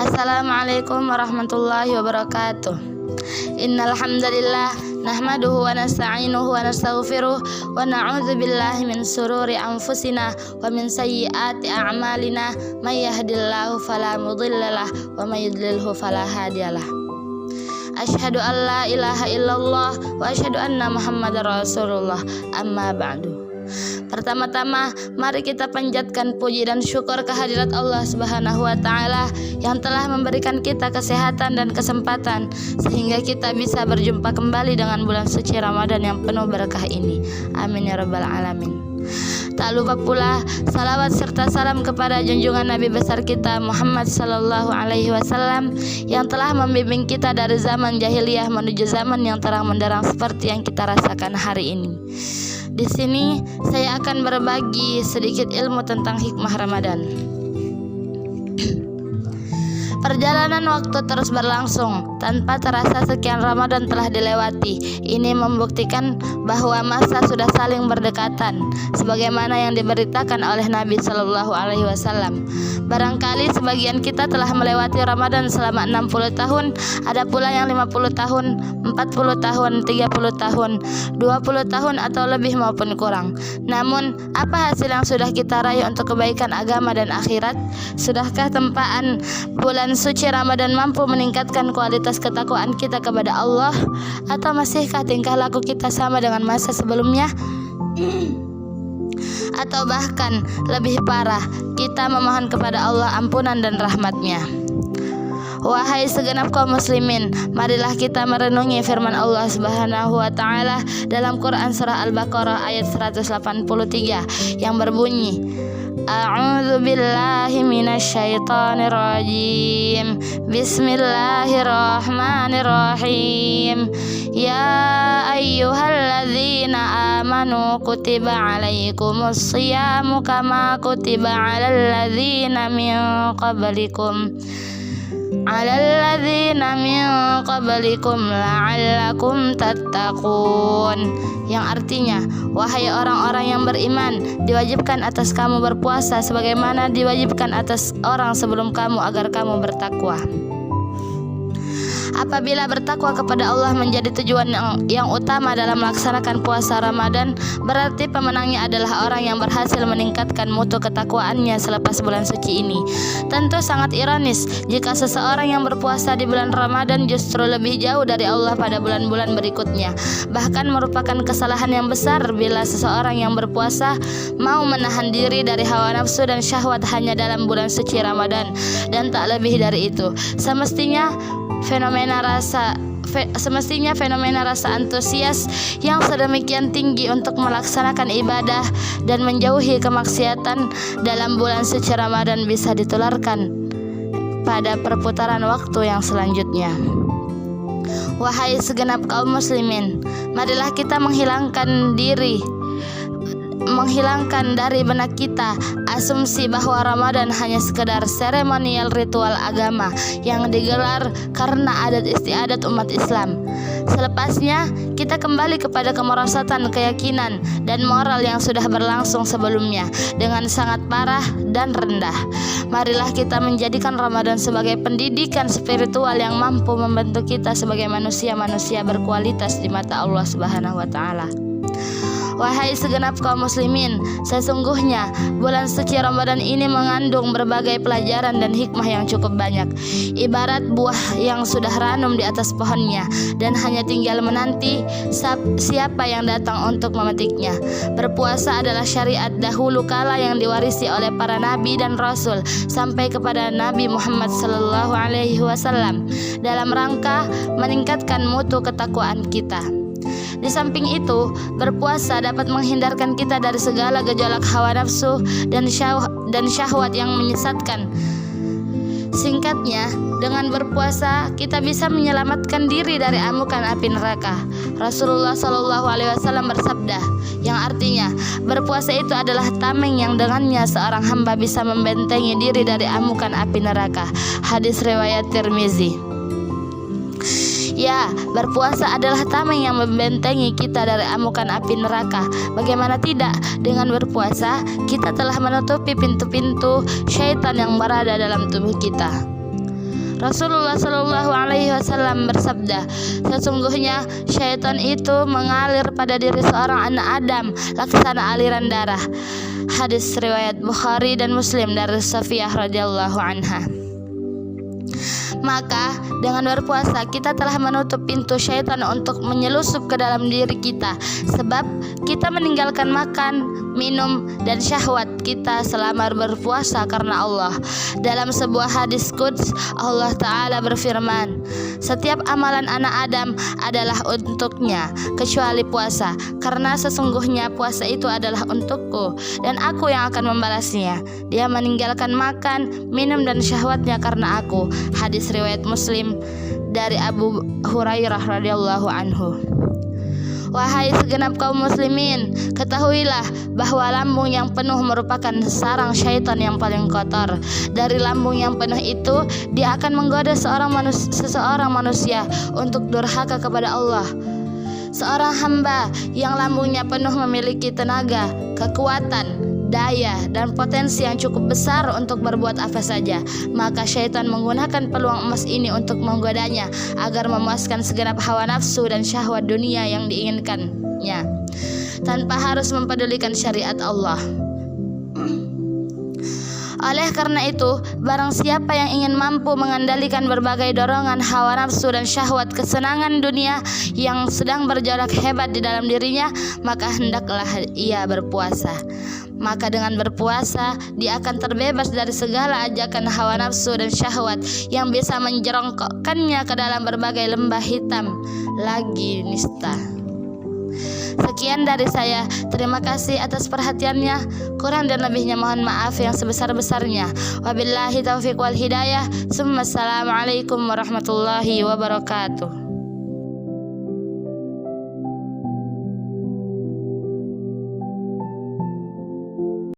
Assalamualaikum warahmatullahi wabarakatuh. Innal hamdalillah nahmaduhu wa nasta'inuhu wa nastaghfiruh wa na'udzu billahi min sururi anfusina wa min sayyiati a'malina may yahdihillahu fala mudhillalah wa may yudlilhu fala hadiyalah. Asyhadu an la ilaha illallah wa asyhadu anna Muhammadar Rasulullah. Amma ba'du. Pertama-tama, mari kita panjatkan puji dan syukur kehadirat Allah Subhanahu wa Ta'ala yang telah memberikan kita kesehatan dan kesempatan sehingga kita bisa berjumpa kembali dengan bulan suci Ramadan yang penuh berkah ini. Amin ya rabbal alamin. Tak lupa pula salawat serta salam kepada junjungan Nabi besar kita Muhammad sallallahu alaihi wasallam yang telah membimbing kita dari zaman jahiliyah menuju zaman yang terang menderang seperti yang kita rasakan hari ini. Di sini saya akan berbagi sedikit ilmu tentang hikmah Ramadan. Perjalanan waktu terus berlangsung, tanpa terasa sekian Ramadan telah dilewati. Ini membuktikan bahwa masa sudah saling berdekatan, sebagaimana yang diberitakan oleh Nabi Shallallahu Alaihi Wasallam. Barangkali sebagian kita telah melewati Ramadan selama 60 tahun, ada pula yang 50 tahun, 40 tahun, 30 tahun, 20 tahun atau lebih maupun kurang. Namun, apa hasil yang sudah kita raih untuk kebaikan agama dan akhirat? Sudahkah tempaan bulan suci Ramadan mampu meningkatkan kualitas ketakwaan kita kepada Allah, atau masihkah tingkah laku kita sama dengan masa sebelumnya? Atau bahkan lebih parah, kita memohon kepada Allah ampunan dan rahmat-Nya. Wahai segenap kaum muslimin, marilah kita merenungi firman Allah Subhanahu wa Ta'ala dalam Quran surah Al-Baqarah ayat 183 yang berbunyi, A'udzu billahi minasyaitonir rajim. Bismillahirrahmanirrahim. Ya ayyuhalladzina amanu kutiba alaikumus shiyamu kama kutiba alal ladzina min qablikum la'allakum tattaqun, yang artinya, wahai orang-orang yang beriman, diwajibkan atas kamu berpuasa sebagaimana diwajibkan atas orang sebelum kamu agar kamu bertakwa. Apabila bertakwa kepada Allah menjadi tujuan yang utama dalam melaksanakan puasa Ramadan, berarti pemenangnya adalah orang yang berhasil meningkatkan mutu ketakwaannya selepas bulan suci ini. Tentu sangat ironis jika seseorang yang berpuasa di bulan Ramadan justru lebih jauh dari Allah pada bulan-bulan berikutnya. Bahkan merupakan kesalahan yang besar bila seseorang yang berpuasa mau menahan diri dari hawa nafsu dan syahwat hanya dalam bulan suci Ramadan, dan tak lebih dari itu. Semestinya fenomena rasa antusias yang sedemikian tinggi untuk melaksanakan ibadah dan menjauhi kemaksiatan dalam bulan suci Ramadan bisa ditularkan pada perputaran waktu yang selanjutnya. Wahai segenap kaum muslimin, marilah kita menghilangkan dari benak kita asumsi bahwa Ramadan hanya sekedar seremonial ritual agama yang digelar karena adat istiadat umat Islam. Selepasnya, kita kembali kepada kemerosatan keyakinan dan moral yang sudah berlangsung sebelumnya dengan sangat parah dan rendah. Marilah kita menjadikan Ramadan sebagai pendidikan spiritual yang mampu membentuk kita sebagai manusia-manusia berkualitas di mata Allah Subhanahu wa Ta'ala. Wahai segenap kaum muslimin, sesungguhnya bulan suci Ramadan ini mengandung berbagai pelajaran dan hikmah yang cukup banyak. Ibarat buah yang sudah ranum di atas pohonnya dan hanya tinggal menanti siapa yang datang untuk memetiknya. Berpuasa adalah syariat dahulu kala yang diwarisi oleh para nabi dan rasul sampai kepada Nabi Muhammad sallallahu alaihi wasallam dalam rangka meningkatkan mutu ketakwaan kita. Di samping itu, berpuasa dapat menghindarkan kita dari segala gejolak hawa nafsu dan syahwat yang menyesatkan. Singkatnya, dengan berpuasa kita bisa menyelamatkan diri dari amukan api neraka. Rasulullah Shallallahu Alaihi Wasallam bersabda, yang artinya berpuasa itu adalah tameng yang dengannya seorang hamba bisa membentengi diri dari amukan api neraka. Hadis riwayat Tirmizi. Ya, berpuasa adalah tameng yang membentengi kita dari amukan api neraka. Bagaimana tidak, dengan berpuasa kita telah menutupi pintu-pintu syaitan yang berada dalam tubuh kita. Rasulullah Shallallahu Alaihi Wasallam bersabda, sesungguhnya syaitan itu mengalir pada diri seorang anak Adam laksana aliran darah. Hadis riwayat Bukhari dan Muslim dari Safiyah radhiyallahu anha. Maka dengan berpuasa kita telah menutup pintu syaitan untuk menyelusup ke dalam diri kita, sebab kita meninggalkan makan, minum, dan syahwat kita selama berpuasa karena Allah. Dalam sebuah hadis quds, Allah Ta'ala berfirman, setiap amalan anak Adam adalah untuknya kecuali puasa, karena sesungguhnya puasa itu adalah untukku dan aku yang akan membalasnya. Dia meninggalkan makan, minum, dan syahwatnya karena aku. Hadis riwayat Muslim dari Abu Hurairah radhiyallahu anhu. Wahai segenap kaum muslimin, ketahuilah bahwa lambung yang penuh merupakan sarang syaitan yang paling kotor. Dari lambung yang penuh itu, dia akan menggoda seseorang manusia untuk durhaka kepada Allah. Seorang hamba yang lambungnya penuh memiliki tenaga, kekuatan, daya, dan potensi yang cukup besar untuk berbuat apa saja, maka syaitan menggunakan peluang emas ini untuk menggodanya agar memuaskan segenap hawa nafsu dan syahwat dunia yang diinginkannya tanpa harus mempedulikan syariat Allah. Oleh karena itu, barang siapa yang ingin mampu mengendalikan berbagai dorongan hawa nafsu dan syahwat kesenangan dunia yang sedang bergejolak hebat di dalam dirinya, maka hendaklah ia berpuasa. Maka dengan berpuasa, dia akan terbebas dari segala ajakan hawa nafsu dan syahwat yang bisa menjerongkokkannya ke dalam berbagai lembah hitam lagi nista. Sekian dari saya. Terima kasih atas perhatiannya. Kurang dan lebihnya mohon maaf yang sebesar-besarnya. Wabillahi taufiq wal hidayah. Assalamualaikum warahmatullahi wabarakatuh.